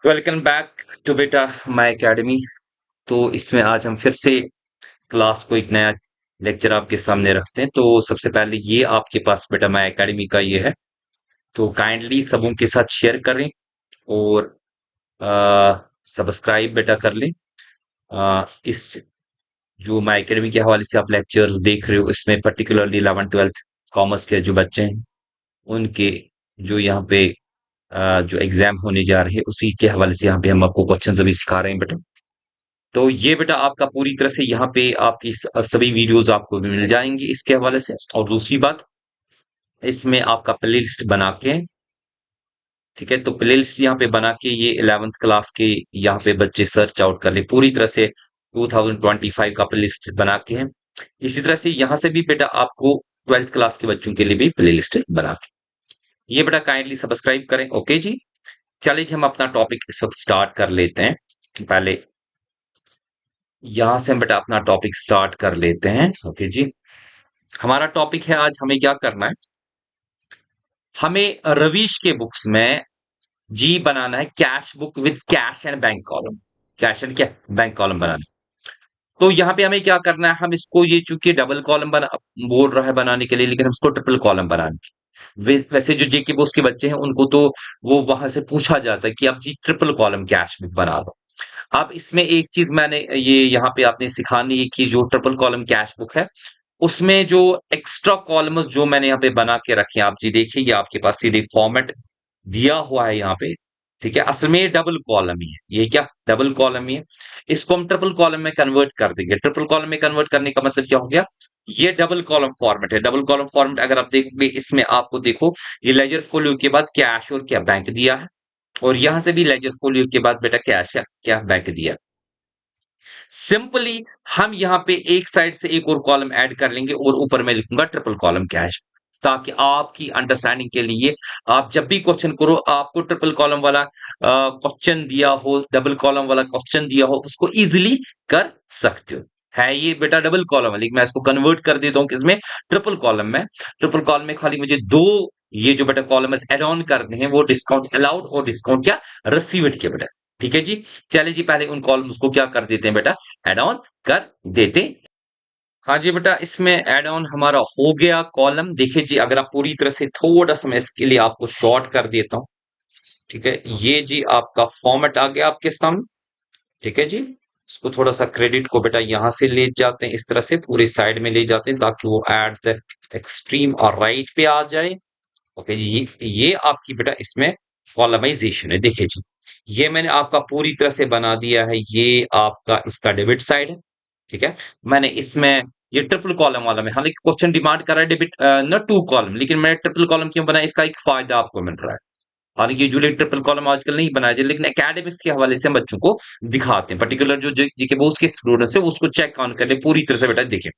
Welcome back to बेटा my academy. तो इसमें आज हम फिर से क्लास को एक नया लेक्चर आपके सामने रखते हैं। तो सबसे पहले ये आपके पास बेटा माय एकेडमी का ये है, तो काइंडली सबों के साथ शेयर करें और सब्सक्राइब बेटा कर लें। इस जो माय एकेडमी के हवाले से आप लेक्चर्स देख रहे हो, इसमें पर्टिकुलरली 11th 12th कॉमर्स के जो बच्चे हैं उनके जो यहाँ पे जो एग्जाम होने जा रहे हैं उसी के हवाले से यहाँ पे हम आपको क्वेश्चन अभी सिखा रहे हैं बेटा। तो ये बेटा आपका पूरी तरह से यहाँ पे आपकी सभी वीडियोस आपको भी मिल जाएंगी इसके हवाले से। और दूसरी बात, इसमें आपका प्ले लिस्ट बना के, ठीक है, तो प्ले लिस्ट यहाँ पे बना के ये 11th क्लास के यहाँ पे बच्चे सर्च आउट कर ले पूरी तरह से 2025 का प्ले लिस्ट बना के है। इसी तरह से यहाँ से भी बेटा आपको 12th क्लास के बच्चों के लिए भी प्ले लिस्ट बना के ये बेटा काइंडली सब्सक्राइब करें। ओके जी, चलिए जी हम अपना टॉपिक इस वक्त स्टार्ट कर लेते हैं। पहले यहां से हम बेटा अपना टॉपिक स्टार्ट कर लेते हैं। ओके जी, हमारा टॉपिक है आज हमें क्या करना है, हमें रवीश के बुक्स में जी बनाना है cash book with cash and bank column. Cash and क्या बैंक कॉलम बनाना है। तो यहाँ पे हमें क्या करना है, हम इसको ये चूंकि डबल कॉलम बना बोल रहा है बनाने के लिए, लेकिन हम इसको ट्रिपल कॉलम बनाने के वैसे जो जेके बुक्स के बच्चे हैं उनको तो वो वहां से पूछा जाता है कि आप जी ट्रिपल कॉलम कैश बुक बना दो। अब इसमें एक चीज मैंने ये यहाँ पे आपने सिखानी है कि जो ट्रिपल कॉलम कैश बुक है उसमें जो एक्स्ट्रा कॉलम्स जो मैंने यहाँ पे बना के रखे हैं, आप जी देखिए ये आपके पास सीधे फॉर्मेट दिया हुआ है यहाँ पे। ठीक है, असल में ये डबल कॉलम ही है, ये क्या डबल कॉलम ही है। इसको हम ट्रिपल कॉलम में कन्वर्ट कर देंगे। ट्रिपल कॉलम में कन्वर्ट करने का मतलब क्या हो गया, ये डबल कॉलम फॉर्मेट है। डबल कॉलम फॉर्मेट अगर आप देखोगे इसमें आपको देखो ये लेजर फोलियो के बाद कैश और क्या बैंक दिया है, और यहां से भी लेजर फोलियो के बाद बेटा कैश है क्या बैंक दिया। सिंपली हम यहाँ पे एक साइड से एक और कॉलम ऐड कर लेंगे और ऊपर मैं लिखूंगा ट्रिपल कॉलम कैश, ताकि आपकी अंडरस्टैंडिंग के लिए आप जब भी क्वेश्चन करो आपको ट्रिपल कॉलम वाला क्वेश्चन दिया हो, डबल कॉलम वाला क्वेश्चन दिया हो, उसको इजीली कर सकते हो। है ये बेटा डबल कॉलम है, लेकिन मैं इसको कन्वर्ट कर देता हूं किसमें, ट्रिपल कॉलम में। ट्रिपल कॉलम में खाली मुझे दो ये जो बेटा कॉलम एड ऑन करने हैं, वो डिस्काउंट अलाउड और डिस्काउंट क्या रिसीव्ड के बेटा। ठीक है जी, चलिए जी पहले उन कॉलम्स को क्या कर देते हैं बेटा, एड ऑन कर देते। हाँ जी बेटा, इसमें एड ऑन हमारा हो गया कॉलम। देखिए जी अगर आप पूरी तरह से थोड़ा सा मैं इसके लिए आपको शॉर्ट कर देता हूं। ठीक है, ये जी आपका फॉर्मेट आ गया आपके सामने। ठीक है जी, इसको थोड़ा सा क्रेडिट को बेटा यहां से ले जाते हैं, इस तरह से पूरे साइड में ले जाते हैं ताकि वो एट द एक्सट्रीम और राइट पे आ जाए। ओके जी, ये आपकी बेटा इसमें कॉलमाइजेशन है। देखिए जी ये मैंने आपका पूरी तरह से बना दिया है, ये आपका इसका डेबिट साइड है। ठीक है, मैंने इसमें ये ट्रिपल कॉलम वाला में, हालांकि क्वेश्चन डिमांड कर रहा है डेबिट न टू कॉलम, लेकिन मैंने ट्रिपल कॉलम क्यों बनाया, इसका एक फायदा आपको मिल रहा है। हालांकि यूजुअली ट्रिपल कॉलम आजकल नहीं बनाया जाए, लेकिन एकेडमिक्स के हवाले से हम बच्चों को दिखाते हैं, पर्टिकुलर जो जीके बोर्ड के स्टूडेंट्स है वो उसको चेक ऑन कर ले पूरी तरह से बेटा। देखें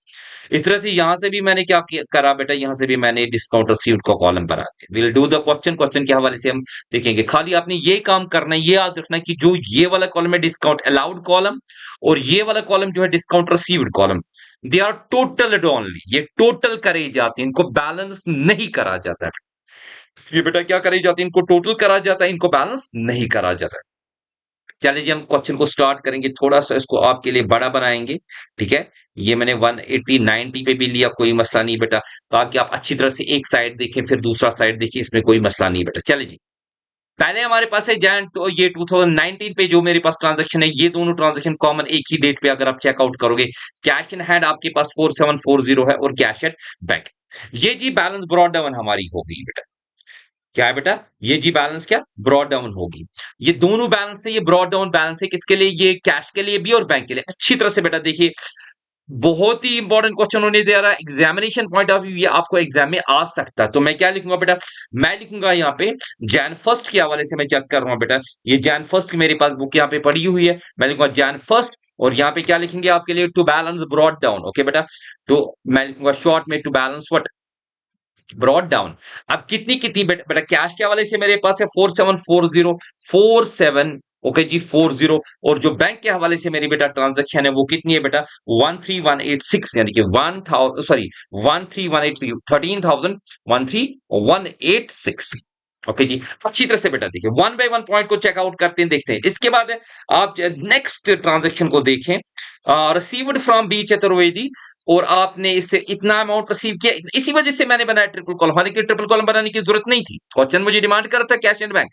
इस तरह से यहां से भी मैंने क्या करा बेटा, यहां से भी मैंने डिस्काउंट रिसीव्ड का कॉलम बना दिया। Will do the question, question के हवाले से हम देखेंगे। खाली आपने ये काम करना है, ये याद रखना है कि जो ये वाला कॉलम है डिस्काउंट अलाउड कॉलम, और ये वाला कॉलम जो है discount received column, they are total only, ये टोटल करे जाते हैं, इनको बैलेंस नहीं करा जाता है। ये बेटा क्या करे जाते हैं, इनको टोटल करा जाता है, इनको बैलेंस नहीं करा जाता है। चलिए जी हम क्वेश्चन को स्टार्ट करेंगे, थोड़ा सा इसको आपके लिए बड़ा बनाएंगे। ठीक है, ये मैंने 180 90 पे भी लिया, कोई मसला नहीं बेटा, ताकि आप अच्छी तरह से एक साइड देखें फिर दूसरा साइड देखिए, इसमें कोई मसला नहीं बेटा। चलिए जी पहले हमारे पास है जैन तो ये 2019 पे जो मेरे पास ट्रांजैक्शन है, ये दोनों ट्रांजैक्शन कॉमन एक ही डेट पे अगर आप चेकआउट करोगे, कैश इन हैंड आपके पास 4740 है और कैश एट बैंक। ये जी बैलेंस ब्रॉड डाउन हमारी हो गई बेटा। क्या है बेटा, ये जी बैलेंस क्या ब्रॉड डाउन होगी। ये दोनों बैलेंस है, ये ब्रॉड डाउन बैलेंस है किसके लिए, ये कैश के लिए भी और बैंक के लिए। अच्छी तरह से बेटा देखिए, बहुत ही इंपॉर्टेंट क्वेश्चन होने जा रहा है एग्जामिनेशन पॉइंट ऑफ व्यू, ये आपको एग्जाम में आ सकता है। तो मैं क्या लिखूंगा बेटा, मैं लिखूंगा यहाँ पे जैन फर्स्ट के हवाले से मैं चेक कर रहा हूं बेटा, ये जैन फर्स्ट मेरे पास बुक यहाँ पे पड़ी हुई है, मैं लिखूंगा जैन फर्स्ट, और यहाँ पे क्या लिखेंगे आपके लिए, to balance brought down. Okay बेटा, तो मैं लिखूंगा शॉर्ट में to balance what, brought down. अब कितनी कितनी बेटा कैश के हवाले से मेरे पास है 4740 47, ओके जी 40, और जो बैंक के हवाले से मेरी बेटा ट्रांजैक्शन है वो कितनी है बेटा 13186, यानी कि 1000 सॉरी 13186 13,13186। ओके जी, अच्छी तरह से बेटा देखिए, वन बाय वन पॉइंट को चेकआउट करते हैं, देखते हैं। इसके बाद है, आप नेक्स्ट ट्रांजैक्शन को देखें, रिसीव्ड फ्रॉम बी चतुर्वेदी, और आपने इससे इतना अमाउंट रिसीव किया, इसी वजह से मैंने बनाया ट्रिपल कॉलम, हालांकि ट्रिपल कॉलम बनाने की जरूरत नहीं थी। क्वेश्चन मुझे डिमांड कर रहा था कैश एंड बैंक।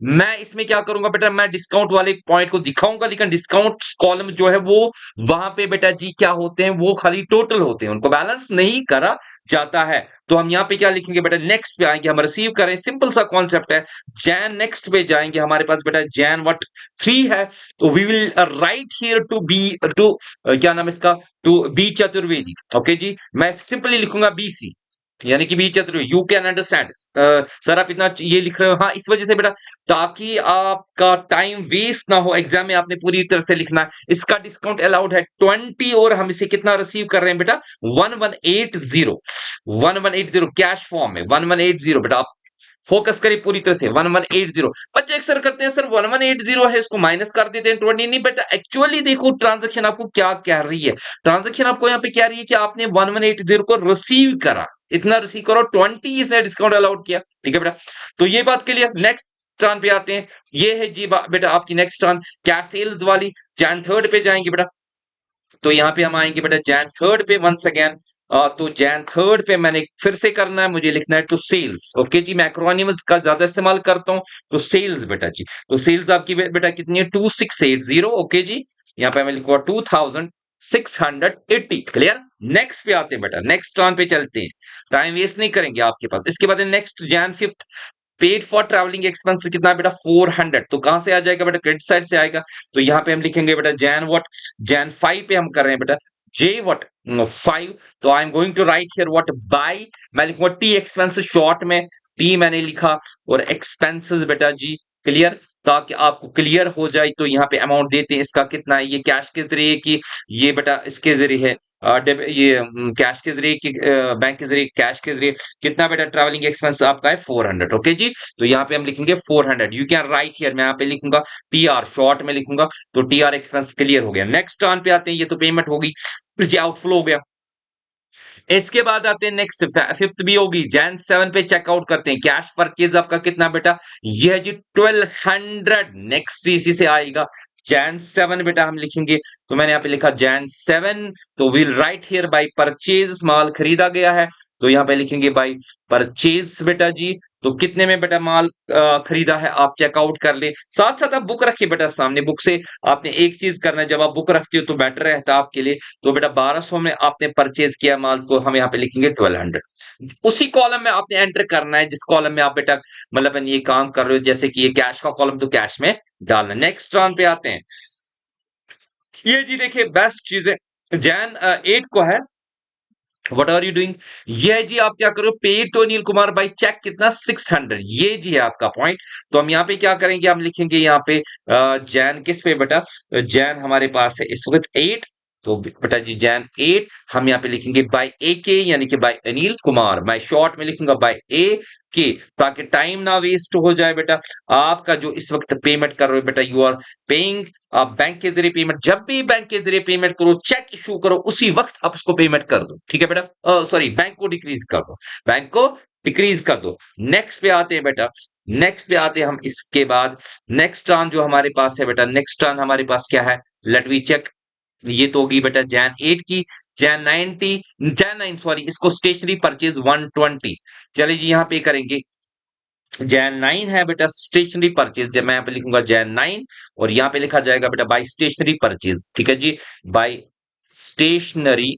मैं इसमें क्या करूंगा बेटा, मैं डिस्काउंट वाले पॉइंट को दिखाऊंगा, लेकिन डिस्काउंट कॉलम जो है वो वहां पे बेटा जी क्या होते हैं, वो खाली टोटल होते हैं, उनको बैलेंस नहीं करा जाता है। तो हम यहाँ पे क्या लिखेंगे बेटा, नेक्स्ट पे आएंगे, हम रिसीव करें, सिंपल सा कॉन्सेप्ट है। जैन नेक्स्ट पे जाएंगे, हमारे पास बेटा जैन व्हाट 3 है, तो we will write here to B, to क्या नाम है इसका, to B Chaturvedi. Okay ji, मैं सिंपली लिखूंगा बीसी, यानी कि B Chaturvedi. You can understand sir, आप इतना ये लिख रहे हो, हाँ इस वजह से बेटा, ताकि आपका टाइम वेस्ट ना हो, एग्जाम में आपने पूरी तरह से लिखना है। इसका डिस्काउंट अलाउड है 20, और हम इसे कितना रिसीव कर रहे हैं बेटा, 1180, 1180 कैश फॉर्म में, 1180 बेटा। आप फोकस करिए पूरी तरह से, 1180। बच्चे अक्सर करते हैं सर 1180 है, इसको माइनस कर देते हैं 20, नहीं बेटा, एक्चुअली देखो ट्रांजैक्शन आपको क्या कह रही है। ट्रांजैक्शन आपको यहाँ पे कह रही है कि आपने 1180 को रिसीव करा, इतना रिसीव करो, 20 इसने डिस्काउंट अलाउड किया, ठीक है बेटा। तो ये बात क्लियर। नेक्स्ट टर्न पे आते हैं, ये है जी बेटा आपकी नेक्स्ट टर्न, कैश सेल्स वाली। जैन थर्ड पे जाएंगे बेटा, तो यहाँ पे हम आएंगे बेटा जैन थर्ड पे वंस अगेन। तो जैन थर्ड पे मैंने फिर से करना है, मुझे लिखना है टू सेल्स। ओके जी, मैं एक्रोनिम्स का ज्यादा इस्तेमाल करता हूँ, तो सेल्स बेटा जी। तो सेल्स आपकी बेटा कितनी है, 2680। ओके जी, यहाँ पे मैं लिखूंगा 2680। क्लियर। नेक्स्ट पे आते हैं बेटा, नेक्स्ट टर्न पे चलते हैं, टाइम वेस्ट नहीं करेंगे आपके पास। इसके बाद next Jain fifth, paid for travelling expense कितना है बेटा, 400। तो कहां से आ जाएगा बेटा, क्रेडिट साइड से आएगा। तो यहाँ पे हम लिखेंगे बेटा जैन व्हाट, जैन 5 पे हम कर रहे हैं बेटा जे व्हाट 5। तो I am going to write here what by, मैं लिखूंगा टी एक्सपेंसेस शॉर्ट में, टी मैंने लिखा, और एक्सपेंसेस बेटा जी। क्लियर, ताकि आपको क्लियर हो जाए। तो यहाँ पे अमाउंट देते हैं, इसका कितना है, ये कैश के जरिए की, ये बेटा इसके जरिए है, ये कैश के जरिए की, बैंक के जरिए, कैश के जरिए कितना बेटा, ट्रैवलिंग एक्सपेंस आपका है 400। ओके जी, तो यहाँ पे हम लिखेंगे 400। यू कैन राइट हियर, मैं यहाँ पे लिखूंगा टी आर, शॉर्ट में लिखूंगा, तो टी आर एक्सपेंस क्लियर हो गया। नेक्स्ट टर्न पे आते हैं, ये तो पेमेंट होगी, फिर जी आउटफ्लो हो गया। इसके बाद आते हैं नेक्स्ट, फिफ्थ भी होगी, जैन 7 पे चेकआउट करते हैं, कैश परचेज आपका कितना बेटा, ये है जी 1200। नेक्स्ट इसी से आएगा जैन 7 बेटा, हम लिखेंगे, तो मैंने यहाँ पे लिखा जैन 7, तो will write here by purchase, माल खरीदा गया है, तो यहाँ पे लिखेंगे बाय परचेज बेटा जी। तो कितने में बेटा माल खरीदा है, आप चेकआउट कर ले, साथ साथ आप बुक रखिए बेटा सामने, बुक से आपने एक चीज करना है, जब आप बुक रखते हो तो बेटर रहता है आपके लिए। तो बेटा 1200 में आपने परचेज किया माल को, हम यहाँ पे लिखेंगे 1200। उसी कॉलम में आपने एंटर करना है जिस कॉलम में आप बेटा मतलब ये काम कर रहे हो, जैसे कि ये कैश का कॉलम, तो कैश में डालना। नेक्स्ट टर्न पे आते हैं, ये जी देखिए बेस्ट चीजें, जैन 8 को है, व्हाट आर यू डूइंग, ये है जी आप क्या करो, pay to Anil Kumar by cheque कितना 600, ये जी है आपका पॉइंट। तो हम यहाँ पे क्या करेंगे, हम लिखेंगे यहाँ पे जैन किस पे बेटा, जैन हमारे पास है इस वक्त 8, तो बेटा जी जैन 8 हम यहाँ पे लिखेंगे बाय ए के, यानी कि बाय अनिल कुमार, मैं शॉर्ट में लिखूंगा बाय ए के, ताकि टाइम ना वेस्ट हो जाए बेटा। आपका जो इस वक्त पेमेंट कर रहे हो बेटा, यू आर पेइंग, आप बैंक के जरिए पेमेंट, जब भी बैंक के जरिए पेमेंट करो, चेक इशू करो, उसी वक्त आप उसको पेमेंट कर दो, ठीक है बेटा। सॉरी, बैंक को डिक्रीज कर दो, बैंक को डिक्रीज कर दो। नेक्स्ट पे आते हैं बेटा, नेक्स्ट पे आते हैं हम, इसके बाद नेक्स्ट टर्न जो हमारे पास है बेटा, नेक्स्ट टर्न हमारे पास क्या है, लेट वी चेक। ये तो होगी बेटा जैन 8 की, जैन 90, जैन 9 सॉरी, इसको स्टेशनरी परचेज 120। चलिए जी यहाँ पे करेंगे, जैन 9 है बेटा स्टेशनरी परचेज, जब मैं यहाँ पे लिखूंगा जैन 9, और यहाँ पे लिखा जाएगा बेटा बाय स्टेशनरी परचेज, ठीक है जी, बाय स्टेशनरी।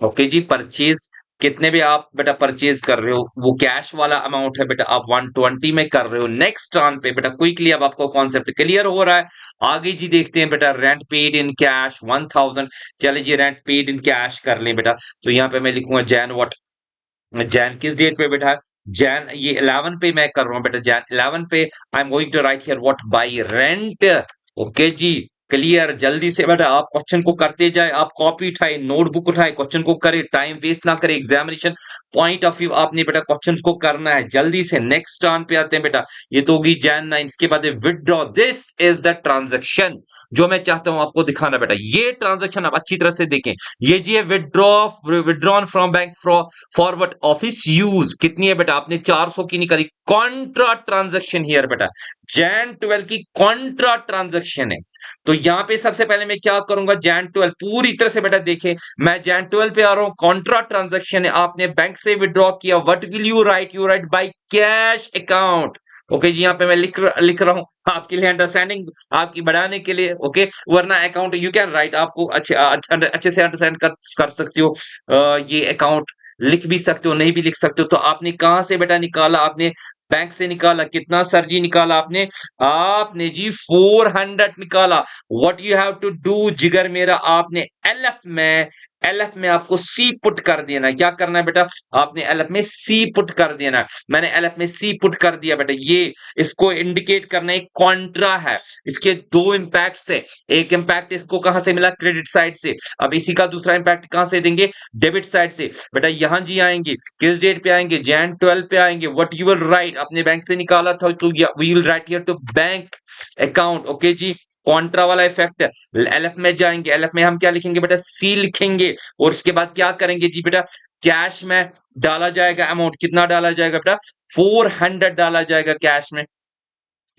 ओके जी, परचेज कितने भी आप बेटा परचेज कर रहे हो, वो कैश वाला अमाउंट है बेटा, आप 120 में कर रहे हो। नेक्स्ट टर्न पे बेटा क्विकली अब आपको कॉन्सेप्ट क्लियर हो रहा है। आगे जी देखते हैं बेटा, रेंट पेड इन कैश 1000। चलिए जी रेंट पेड इन कैश कर लें बेटा, तो यहाँ पे मैं लिखूंगा जैन व्हाट, जैन किस डेट पे बैठा है, जैन ये 11 पे मैं कर रहा हूं बेटा, जैन 11 पे I am going to write here what by rent. Okay ji, clear, जल्दी से बेटा आप क्वेश्चन को करते जाए, आप कॉपी उठाए, नोटबुक उठाए, क्वेश्चन को करे, टाइम वेस्ट ना करे। एग्जामिनेशन पॉइंट ऑफ व्यू आपने बेटा क्वेश्चंस को करना है जल्दी से। नेक्स्ट टर्न पे आते हैं बेटा, ये तो होगी जैन 9। इसके बाद withdraw, this is the transaction जो मैं चाहता हूं आपको दिखाना बेटा। ये ट्रांजेक्शन आप अच्छी तरह से देखें। ये जी है withdraw, withdrawn from bank for what office use, कितनी है बेटा, आपने 400 की निकाली। कॉन्ट्रा ट्रांजेक्शन हियर बेटा, जैन 12 की कॉन्ट्रा ट्रांजेक्शन है। तो यहां पे सबसे पहले मैं क्या करूंगा, जैन 12 पूरी तरह से बेटा देखें, मैं जैन 12 पे आ रहा हूं। कॉन्ट्रा ट्रांजेक्शन है, आपने बैंक से विड्रॉ किया। What will you write, you write by cash account. Okay जी, यहाँ पे मैं लिख रहा हूं आपके लिए, अंडरस्टैंडिंग आपकी बढ़ाने के लिए। ओके, वरना अकाउंट यू कैन राइट, आपको अच्छे से अंडरस्टैंड कर सकते हो। ये अकाउंट लिख भी सकते हो, नहीं भी लिख सकते हो। तो आपने कहां से बेटा निकाला, आपने बैंक से निकाला। कितना सर जी निकाला आपने, आपने जी 400 निकाला। What you have to do जिगर मेरा, आपने एलएफ में आपको सी पुट कर देना है। क्या करना है बेटा, आपने एलएफ में सी पुट कर देना है। मैंने एलएफ में सी पुट कर दिया बेटा। ये इसको इंडिकेट करना एक कॉन्ट्रा है। इसके दो इंपैक्ट है, एक इंपैक्ट इसको कहां से मिला, क्रेडिट साइड से। अब इसी का दूसरा इंपैक्ट कहां से देंगे, डेबिट साइड से। बेटा यहां जी आएंगे, किस डेट पे आएंगे, जैन 12 पे आएंगे। व्हाट यू विल राइट, अपने बैंक से निकाला था तो we will write here to bank account. Okay ji, contra वाला इफेक्ट है। एलएफ में जाएंगे, एलएफ में हम क्या लिखेंगे बेटा, सी लिखेंगे। और इसके बाद क्या करेंगे जी बेटा, कैश में डाला जाएगा अमाउंट। कितना डाला जाएगा बेटा, 400 डाला जाएगा कैश में।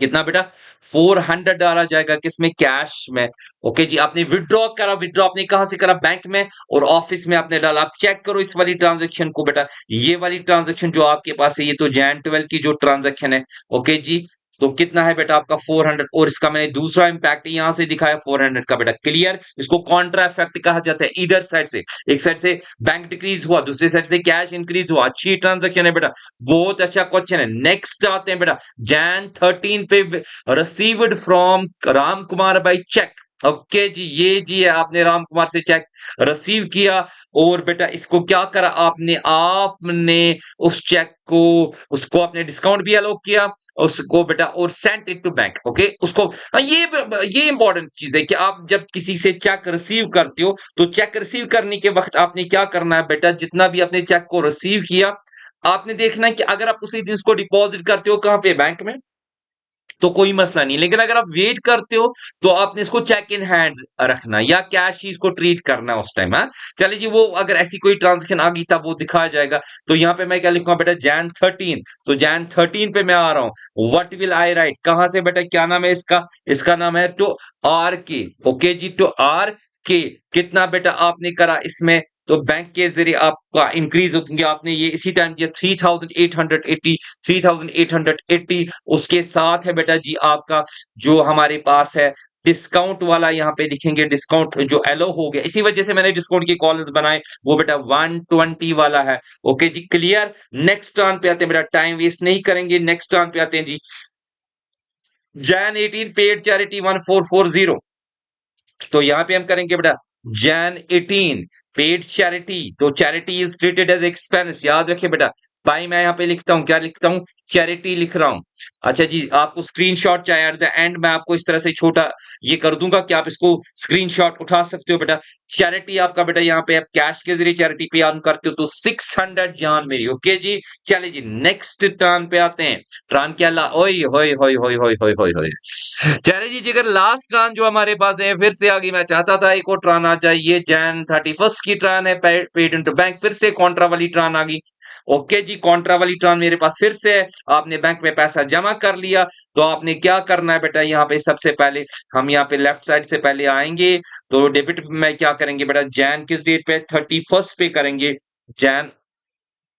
कितना बेटा, 400 डाला जाएगा किसमें, कैश में। ओके जी, आपने विड्रॉ करा, विड्रॉ आपने कहां से करा, बैंक में, और ऑफिस में आपने डाला। आप चेक करो इस वाली ट्रांजेक्शन को बेटा, ये वाली ट्रांजेक्शन जो आपके पास है, ये तो जैन 12 की जो ट्रांजेक्शन है। ओके जी, तो कितना है बेटा आपका 400, और इसका मैंने दूसरा इंपैक्ट यहां से दिखाया 400 का बेटा। क्लियर, इसको कॉन्ट्रा इफेक्ट कहा जाता है। इधर साइड से, एक साइड से बैंक डिक्रीज हुआ, दूसरी साइड से कैश इंक्रीज हुआ। अच्छी ट्रांजेक्शन है बेटा, बहुत अच्छा क्वेश्चन है। नेक्स्ट आते हैं बेटा, जैन 13 पे received from Ram Kumar by cheque. Okay जी, ये जी है, आपने राम कुमार से चेक रिसीव किया। और बेटा इसको क्या करा आपने, आपने उस चेक को, उसको आपने डिस्काउंट भी अलोक किया उसको बेटा, और sent it to bank. Okay, उसको ये इंपॉर्टेंट चीज है कि आप जब किसी से चेक रिसीव करते हो, तो चेक रिसीव करने के वक्त आपने क्या करना है बेटा, जितना भी आपने चेक को रिसीव किया, आपने देखना है कि अगर आप उसी दिन उसको डिपॉजिट करते हो कहां पे, बैंक में, तो कोई मसला नहीं। लेकिन अगर आप वेट करते हो, तो आपने इसको चेक इन हैंड रखना, या कैश ही इसको ट्रीट करना उस टाइम। हाँ, चलिए जी, वो अगर ऐसी कोई ट्रांजेक्शन आ गई तब वो दिखाया जाएगा। तो यहाँ पे मैं क्या लिखूंगा बेटा, जैन 13। तो जैन 13 पे मैं आ रहा हूं। व्हाट विल आई राइट, कहां से बेटा, क्या नाम है इसका, इसका नाम है टू आर के। ओके जी, टू आर के। कितना बेटा आपने करा इसमें, तो बैंक के जरिए आपका इंक्रीज हो, क्योंकि आपने ये इसी टाइम किया 3880, 3880। उसके साथ है बेटा जी आपका जो हमारे पास है डिस्काउंट वाला, यहाँ पे लिखेंगे डिस्काउंट जो एलो हो गया, इसी वजह से मैंने डिस्काउंट के कॉलम्स बनाए, वो बेटा 120 वाला है। Okay ji, clear. Next turn पे आते हैं बेटा, टाइम वेस्ट नहीं करेंगे। नेक्स्ट टर्न पे आते हैं जी, जैन 18 पेड चैरिटी 1440। तो यहां पे हम करेंगे बेटा, जैन 18 पेड चैरिटी। तो charity is treated as expense, याद रखिए बेटा। भाई मैं यहाँ पे लिखता हूं, क्या लिखता हूं, चैरिटी लिख रहा हूं। अच्छा जी, आपको स्क्रीनशॉट चाहे एट द एंड मैं आपको इस तरह से छोटा ये कर दूंगा कि आप इसको स्क्रीनशॉट उठा सकते हो बेटा। चैरिटी आपका बेटा, यहाँ पे आप कैश के जरिए चैरिटी पे अर्न करते हो, तो 600 जान मेरी। ओके जी, चलिए जी, नेक्स्ट टर्न पे आते हैं। टर्न क्या ला, ओए होए होए होए होए होए होए होए। चलिए जी, जिगर लास्ट ट्रान जो हमारे पास है फिर से आ गई। मैं चाहता था एक और ट्रान आ जाए, ये जैन 31 की ट्रान है, पेड इनटू बैंक, फिर से कॉन्ट्रा वाली ट्रान आ गई। ओके जी, कॉन्ट्रा वाली ट्रान मेरे पास फिर से है। आपने बैंक में पैसा जमा कर लिया, तो आपने क्या करना है बेटा, यहाँ पे सबसे पहले हम यहाँ पे लेफ्ट साइड से पहले आएंगे। तो डेबिट में क्या करेंगे बेटा, जैन किस डेट पे, 31 पे करेंगे। जैन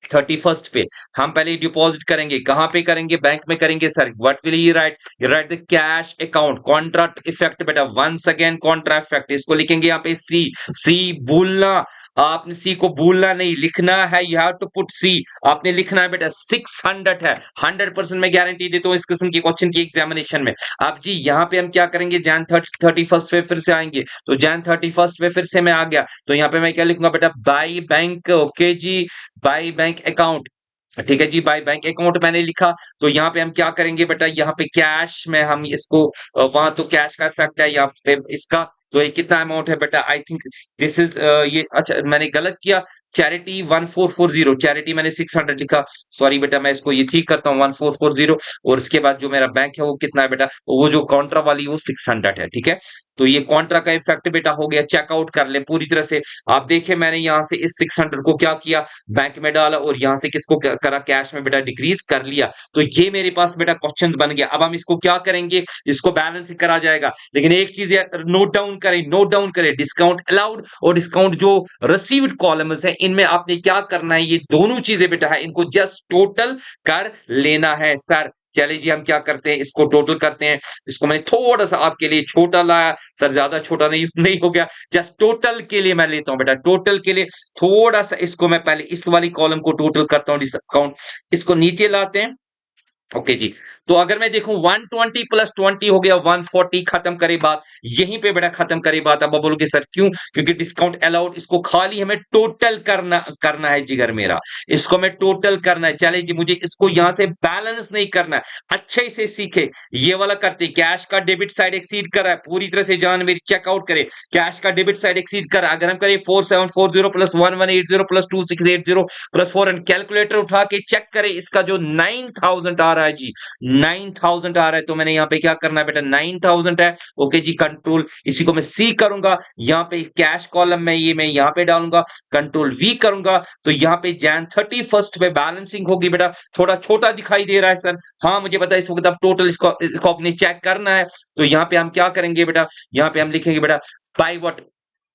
31 पे हम पहले डिपॉजिट करेंगे, कहां पे करेंगे, बैंक में करेंगे sir. What will you write, you right the cash account. Contract effect बेटा, वंस अगेन कॉन्ट्रा इफेक्ट, इसको लिखेंगे यहाँ पे सी। सी भूलना, आपने सी को भूलना नहीं, लिखना है, यू हैव टू पुट सी। आपने लिखना है बेटा, 600 है, 100% मैं गारंटी देता हूं इस किस्म के क्वेश्चन की एग्जामिनेशन में। अब जी यहाँ पे हम क्या करेंगे, जैन 31 पे फिर से आएंगे। तो जैन 31 पे फिर से मैं आ गया, तो यहाँ पे मैं क्या लिखूंगा बेटा, by bank. Okay ji, by bank account. ठीक है जी, बाय बैंक अकाउंट मैंने लिखा। तो यहाँ पे हम क्या करेंगे बेटा, यहाँ पे कैश में हम इसको वहां तो कैश का इफेक्ट है यहाँ पे इसका। तो ये कितना अमाउंट है बेटा, आई थिंक दिस इज ये अच्छा मैंने गलत किया। चैरिटी 1440, चैरिटी मैंने 600 लिखा। सॉरी बेटा, मैं इसको ये ठीक करता हूँ 1440। और इसके बाद जो मेरा बैंक है वो कितना है बेटा, वो जो काउंटर वाली वो 600 है। ठीक है, तो ये कॉन्ट्रा का इफेक्ट बेटा हो गया। चेकआउट कर ले पूरी तरह से। आप देखें मैंने यहाँ से इस 600 को क्या किया, बैंक में डाला, और यहाँ से किसको करा, कैश में बेटा डिक्रीज कर लिया। तो ये मेरे पास बेटा क्वेश्चन बन गया। अब हम इसको क्या करेंगे, इसको बैलेंस करा जाएगा। लेकिन एक चीज नोट डाउन करें, नोट डाउन करें, डिस्काउंट अलाउड और डिस्काउंट जो रिसीव्ड कॉलम्स है, इनमें आपने क्या करना है, ये दोनों चीजें बेटा है, इनको जस्ट टोटल कर लेना है सर। चलिए जी, हम क्या करते हैं, इसको टोटल करते हैं। इसको मैंने थोड़ा सा आपके लिए छोटा लाया सर, ज्यादा छोटा नहीं नहीं हो गया। जस्ट टोटल के लिए मैं लेता हूं बेटा, टोटल के लिए थोड़ा सा इसको मैं पहले इस वाली कॉलम को टोटल करता हूं, डिस्काउंट इसको नीचे लाते हैं। ओके जी, तो अगर मैं देखूं 120 प्लस 20 हो गया 140, खत्म करे बात, यहीं पे बेटा खत्म करे बात। अब आप बोलोगे सर क्यों, क्योंकि डिस्काउंट अलाउड, इसको खाली हमें टोटल करना करना है जिगर मेरा, इसको हमें टोटल करना है। चले जी, मुझे इसको यहां से बैलेंस नहीं करना है, अच्छे से सीखे। ये वाला करते, कैश का डेबिट साइड एक्सीड कर रहा है, पूरी तरह से जान मेरी चेकआउट करे। कैश का डेबिट साइड एक्सीड कर रहा है, अगर हम करें 4740 प्लस 1180 प्लस 2680 प्लस 4, कैलकुलेटर उठा के चेक करें, इसका जो 9000 आ रहा है जी, 9000 आ रहा है। तो मैंने यहाँ पे क्या करना है बेटा, 9000 है। ओके जी, कंट्रोल इसी को मैं सी करूंगा, यहाँ पे कैश कॉलम में ये मैं यहाँ पे डालूंगा, कंट्रोल वी करूंगा। तो यहाँ पे जैन 31 पे बैलेंसिंग होगी बेटा। थोड़ा छोटा दिखाई दे रहा है सर, हाँ मुझे पता है, इस वक्त अब टोटल इसको अपने चेक करना है। तो यहाँ पे हम क्या करेंगे बेटा, यहाँ पे हम लिखेंगे बेटा बाय व्हाट,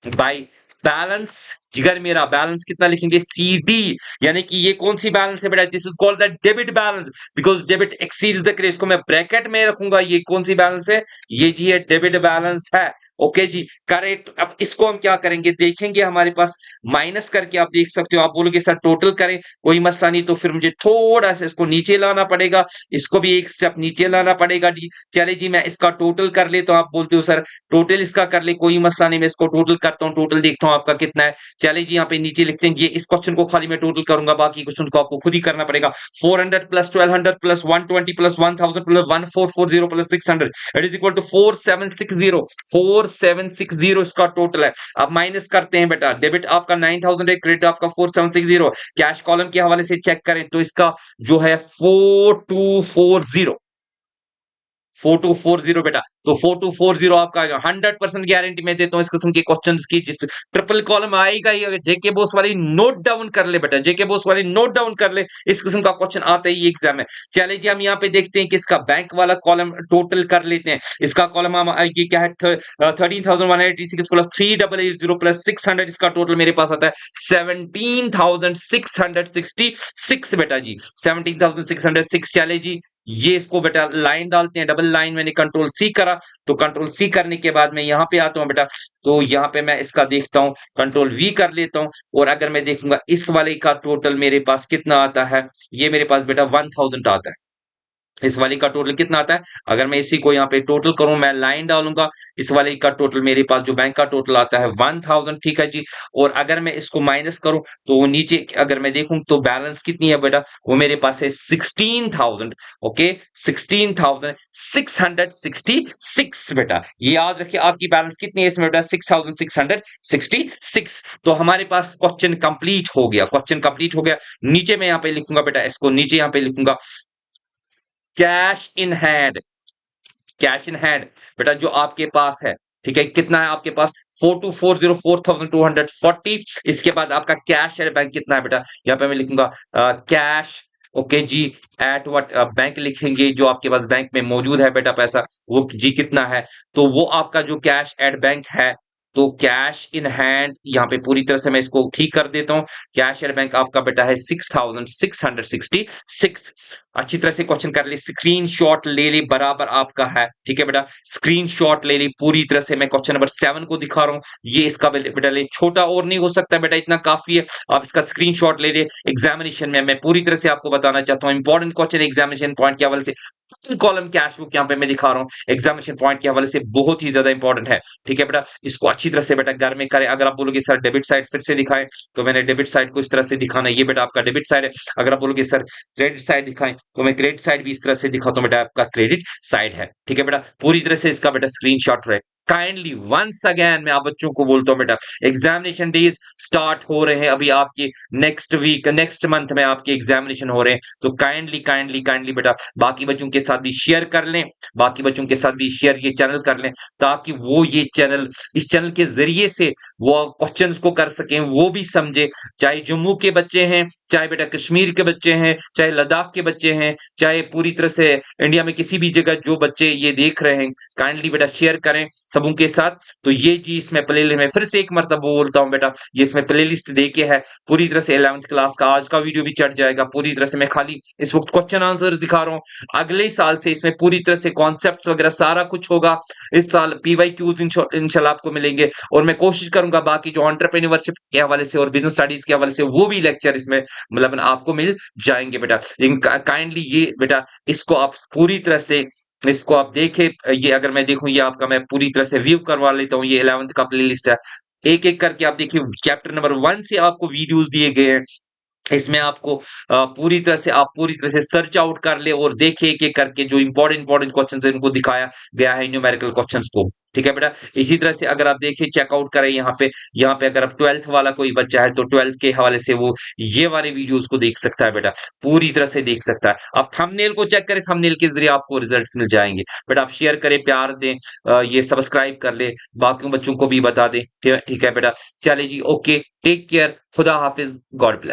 बाय बैलेंस। जिगर मेरा बैलेंस कितना लिखेंगे, सी डी, यानी कि ये कौन सी बैलेंस है बेटा, this is called the debit balance, because debit exceeds the credit. इसको मैं ब्रैकेट में रखूंगा, ये कौन सी बैलेंस है, ये जी है डेबिट बैलेंस है। ओके जी, करेक्ट। अब इसको हम क्या करेंगे, देखेंगे हमारे पास माइनस करके, आप देख सकते हो, आप बोलोगे सर टोटल करें, कोई मसला नहीं, तो फिर मुझे थोड़ा सा इसको नीचे लाना पड़ेगा, इसको भी एक स्टेप नीचे लाना पड़ेगा जी। चले जी, मैं इसका टोटल कर ले, तो आप बोलते हो सर टोटल इसका कर ले, कोई मसला नहीं, मैं इसको टोटल करता हूं, टोटल देखता हूं आपका कितना है। चले जी, यहाँ पे नीचे लिखते हैं, ये इस क्वेश्चन को खाली मैं टोटल करूंगा, बाकी क्वेश्चन को आपको खुद ही करना पड़ेगा। 400 plus 1200 plus 120 plus 1000 plus 1440 plus 600 it is equal to 4760, 4760 इसका टोटल है। अब माइनस करते हैं बेटा, डेबिट आपका 9000 है, क्रेडिट आपका 4760। कैश कॉलम के हवाले से चेक करें तो इसका जो है 4240, 4240 बेटा। तो 4240 आपका 100% गारंटी मैं देता हूं इस किस्म के क्वेश्चंस की, जिस ट्रिपल कॉलम आएगा ही। अगर जेके बोस वाली नोट डाउन कर ले बेटा, जेके बोस वाली नोट डाउन कर ले, इस किस्म का क्वेश्चन आता ही एग्जाम में। चलिए जी, हम यहाँ पे देखते हैं कि इसका बैंक वाला कॉलम टोटल कर लेते हैं। इसका कॉलम हम ये क्या है, 13,186 प्लस 3880 प्लस 600, इसका टोटल मेरे पास आता है 17,666 बेटा जी, 17,606। चले जी, ये इसको बेटा लाइन डालते हैं, डबल लाइन मैंने कंट्रोल सी करा। तो कंट्रोल सी करने के बाद मैं यहाँ पे आता हूँ बेटा, तो यहाँ पे मैं इसका देखता हूँ, कंट्रोल वी कर लेता हूँ। और अगर मैं देखूंगा इस वाले का टोटल मेरे पास कितना आता है, ये मेरे पास बेटा 1000 आता है। इस वाली का टोटल कितना आता है, अगर मैं इसी को यहाँ पे टोटल करूं, मैं लाइन डालूंगा, इस वाली का टोटल मेरे पास जो बैंक का टोटल आता है 1000। ठीक है जी, और अगर मैं इसको माइनस करूं तो वो नीचे अगर मैं देखूं तो बैलेंस कितनी है बेटा, वो मेरे पास है 16,000। ओके, 16,666 बेटा। ये याद रखिए, आपकी बैलेंस कितनी है इसमें बेटा, 6,666। तो हमारे पास क्वेश्चन कंप्लीट हो गया, क्वेश्चन कंप्लीट हो गया। नीचे मैं यहाँ पे लिखूंगा बेटा, इसको नीचे यहाँ पे लिखूंगा cash in hand, cash in hand बेटा जो आपके पास है। ठीक है, कितना है आपके पास, 4240, 4240। इसके बाद आपका कैश है बैंक कितना है बेटा, यहाँ पे मैं लिखूंगा cash. Okay ji, at what bank लिखेंगे, जो आपके पास बैंक में मौजूद है बेटा पैसा, वो जी कितना है। तो वो आपका जो कैश एट बैंक है, तो कैश इन हैंड यहाँ पे पूरी तरह से मैं इसको ठीक कर देता हूँ। कैश एट बैंक आपका बेटा है 6,666। अच्छी तरह से क्वेश्चन कर ली, स्क्रीनशॉट ले ली, बराबर आपका है। ठीक है बेटा, स्क्रीनशॉट ले ली पूरी तरह से। मैं क्वेश्चन नंबर 7 को दिखा रहा हूँ, ये इसका बेटा ले, छोटा और नहीं हो सकता बेटा, इतना काफी है। आप इसका स्क्रीनशॉट ले ले। एग्जामिनेशन में मैं पूरी तरह से आपको बताना चाहता हूँ, इंपॉर्टेंट क्वेश्चन एग्जामिनेशन पॉइंट के हवाले से। कॉलम कैश बुक यहाँ पे मैं दिखा रहा हूँ, एग्जामिनेशन पॉइंट के हवाले से बहुत ही ज्यादा इंपॉर्टेंट है। ठीक है बेटा, इसको अच्छी अच्छी तरह से बेटा घर में करें। अगर आप बोलोगे सर डेबिट साइड फिर से दिखाएँ, तो मैंने डेबिट साइड को इस तरह से दिखाना है, ये बेटा आपका डेबिट साइड है। अगर आप बोलोगे सर क्रेडिट साइड दिखाएँ, तो मैं क्रेडिट साइड भी इस तरह से दिखाता हूँ, बेटा आपका क्रेडिट साइड है। ठीक है बेटा? पूरी तरह से इसका बेटा स्क्रीनशॉट रहे। काइंडली वंस अगेन मैं आप बच्चों को बोलता हूँ बेटा, एग्जामिनेशन डेज स्टार्ट हो रहे हैं अभी आपके नेक्स्ट वीक, नेक्स्ट मंथ में आपके एग्जामिनेशन हो रहे हैं। तो काइंडली काइंडली काइंडली बेटा बाकी बच्चों के साथ भी शेयर कर लें, बाकी बच्चों के साथ भी शेयर ये चैनल कर लें, ताकि वो ये चैनल, इस चैनल के जरिए से वो क्वेश्चंस को कर सकें, वो भी समझे। चाहे जम्मू के बच्चे हैं, चाहे बेटा कश्मीर के बच्चे हैं, चाहे लद्दाख के बच्चे हैं, चाहे पूरी तरह से इंडिया में किसी भी जगह जो बच्चे ये देख रहे हैं, काइंडली बेटा शेयर करें सबों के साथ। तो ये चीज मैं प्लेलिस्ट में फिर से एक मरतबा बोलता हूं बेटा, ये इसमें प्लेलिस्ट देके है पूरी तरह से 11th क्लास का आज का वीडियो भी चढ़ जाएगा। पूरी तरह से मैं खाली इस वक्त क्वेश्चन आंसर दिखा रहा हूं, अगले साल से इसमें पूरी तरह से कॉन्सेप्ट्स वगैरह सारा कुछ होगा। इस साल पीवाईक्यूज इंशाल्लाह आपको मिलेंगे, और मैं कोशिश करूंगा बाकी जो एंटरप्रेन्योरशिप के हवाले से और बिजनेस स्टडीज के हवाले से वो भी लेक्चर इसमें मतलब आपको मिल जाएंगे बेटा। लेकिन काइंडली ये बेटा इसको आप पूरी तरह से इसको आप देखें। ये अगर मैं देखूं, ये आपका मैं पूरी तरह से व्यू करवा लेता हूं, ये 11th का प्लेलिस्ट है। एक एक करके आप देखिए, चैप्टर नंबर 1 से आपको वीडियोस दिए गए हैं। इसमें आपको पूरी तरह से आप पूरी तरह से सर्च आउट कर ले और देखे एक एक करके जो इंपॉर्टेंट क्वेश्चंस है उनको दिखाया गया है, न्यूमेरिकल क्वेश्चंस को। ठीक है बेटा? इसी तरह से अगर आप देखिए चेकआउट करें यहाँ पे अगर आप 12th वाला कोई बच्चा है तो 12th के हवाले से वो ये वाले वीडियोस को देख सकता है बेटा, पूरी तरह से देख सकता है। आप थंबनेल को चेक करें, थंबनेल के जरिए आपको रिजल्ट्स मिल जाएंगे। बट आप शेयर करें, प्यार दें, ये सब्सक्राइब कर ले, बाकी बच्चों को भी बता दें। ठीक है बेटा? चले जी, ओके, टेक केयर, खुदा हाफिज, गॉड ब्लेस।